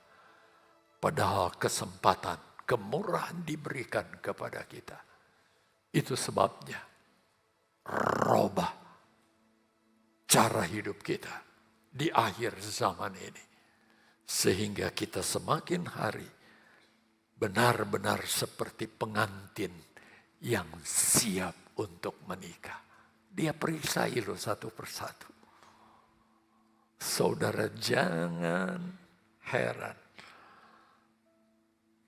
Padahal kesempatan, kemurahan diberikan kepada kita. Itu sebabnya. Robah cara hidup kita di akhir zaman ini. Sehingga kita semakin hari benar-benar seperti pengantin yang siap untuk menikah. Dia perisai loh satu persatu. Saudara jangan heran.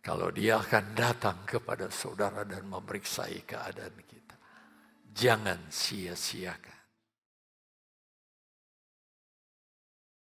Kalau dia akan datang kepada saudara dan memeriksai keadaan kita. Jangan sia-siakan.